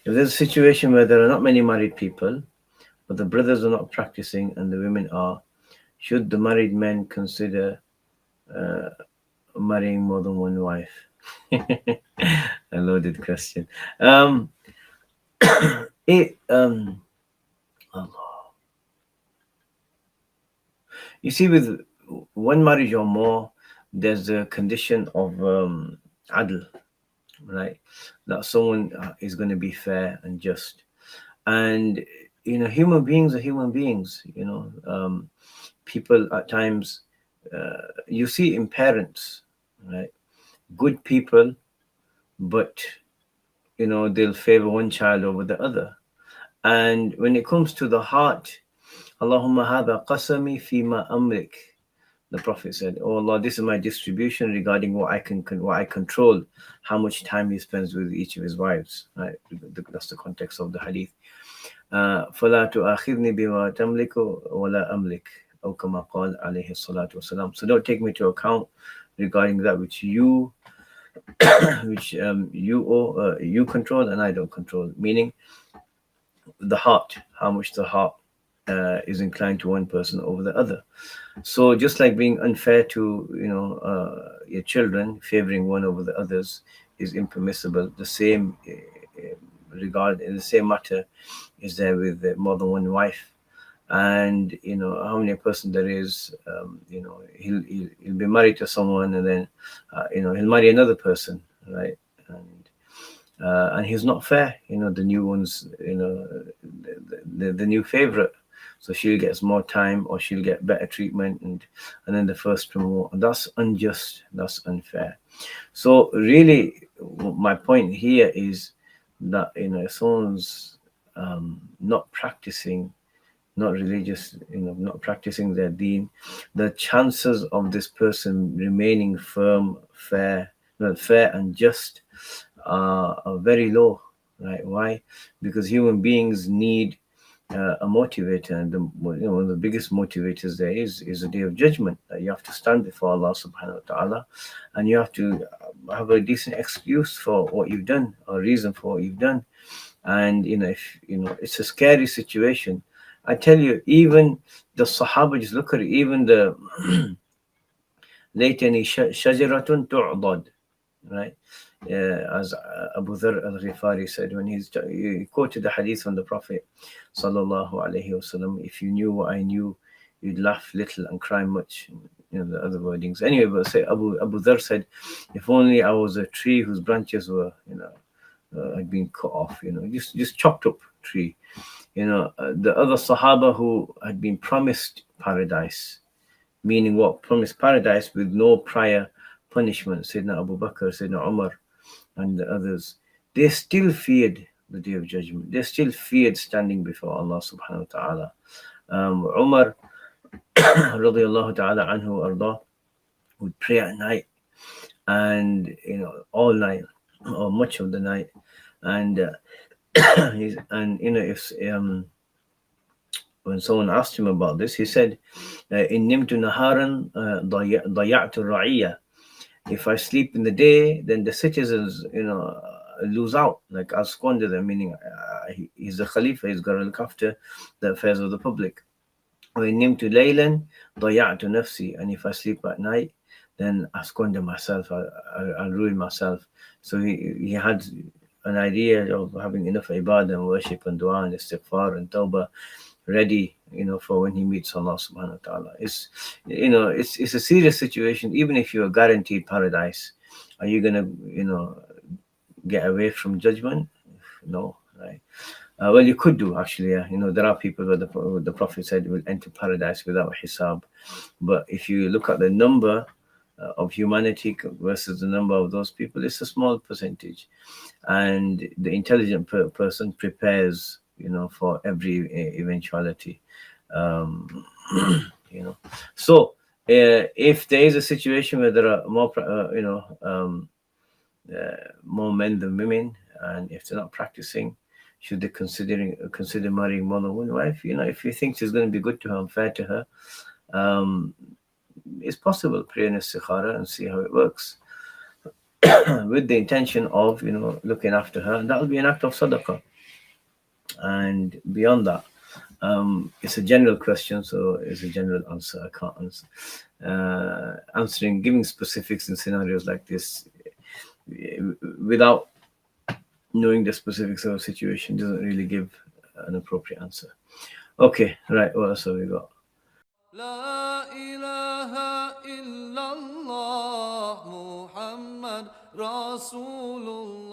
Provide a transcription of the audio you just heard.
If there's a situation where there are not many married people, but the brothers are not practicing and the women are, should the married men consider uh, marrying more than one wife? A loaded question. Um, it You see, with one marriage or more, there's a condition of adl, right? That someone is going to be fair and just. And, human beings are human beings, people at times, you see in parents, right? Good people, but, they'll favor one child over the other. And when it comes to the heart, Allahumma hadha qasami fima amlik. The Prophet said, "Oh Allah, this is my distribution regarding what I control, how much time he spends with each of his wives." Right? That's the context of the hadith. فَلَا تُؤَاخِذْنِي بِمَا تَمْلِكُ وَلَا أَمْلِكُ أو كما قال عليه الصلاة والسلام. So don't take me to account regarding that which you which you control and I don't control. Meaning the heart, how much the heart is inclined to one person over the other. So just like being unfair to your children, favoring one over the others is impermissible. The same regard in the same matter is there with more than one wife. And how many person there is, he'll be married to someone and then he'll marry another person, right? And he's not fair. The new ones, the new favorite. So she gets more time, or she'll get better treatment, and then the first promote. And that's unjust. That's unfair. So really, my point here is that if someone's not practicing, not religious, not practicing their deen, the chances of this person remaining firm, fair, fair and just are very low, right? Why? Because human beings need a motivator, and one of the biggest motivators there is a day of judgment. That you have to stand before Allah Subhanahu wa Taala, and you have to have a decent excuse for what you've done, or reason for what you've done. And if it's a scary situation. I tell you, even the Sahaba, just look at it, even the laytani shajaratun tu'dad, right? As Abu Dharr al-Ghifari said when he quoted the hadith from the Prophet sallallahu alaihi wasallam, if you knew what I knew, you'd laugh little and cry much. The other wordings. Anyway, but say Abu Dharr said, if only I was a tree whose branches were, had been cut off, just chopped up tree. The other Sahaba who had been promised paradise, meaning what? Promised paradise with no prior punishment. Sayyidina Abu Bakr, Sayyidina Umar, and the others, they still feared the day of judgment. They still feared standing before Allah subhanahu wa ta'ala. Umar radiallahu ta'ala anhu arda would pray at night, and all night or much of the night, and if when someone asked him about this, he said, in nimtu naharan daya'tu ra'iyya. If I sleep in the day, then the citizens, lose out. Like I'll squander them, meaning he's a Khalifa, he's got to look after the affairs of the public. وَإِن نِمْتُ لَيْلًا ضَيَعْتُ نَفْسِي. And if I sleep at night, then I squander myself, I'll ruin myself. So he had an idea of having enough ibadah and worship and dua and istighfar and tawbah ready, for when he meets Allah subhanahu wa ta'ala. It's a serious situation. Even if you are guaranteed paradise, are you gonna, get away from judgment? No, right? Well, you could do actually. Yeah. There are people where the Prophet said will enter paradise without hisab. But if you look at the number of humanity versus the number of those people, it's a small percentage. And the intelligent person prepares, for every eventuality. Um, So if there is a situation where there are more, more men than women, and if they're not practicing, should they consider marrying more than one wife? If you think she's going to be good to her and fair to her, um, it's possible. Pray in istikhara and see how it works, with the intention of looking after her, and that will be an act of sadaqah. And beyond that, it's a general question, so it's a general answer. I can't answer. Answering, giving specifics in scenarios like this without knowing the specifics of a situation doesn't really give an appropriate answer. Okay, right. What else have we got? لا إله إلا الله محمد رسول الله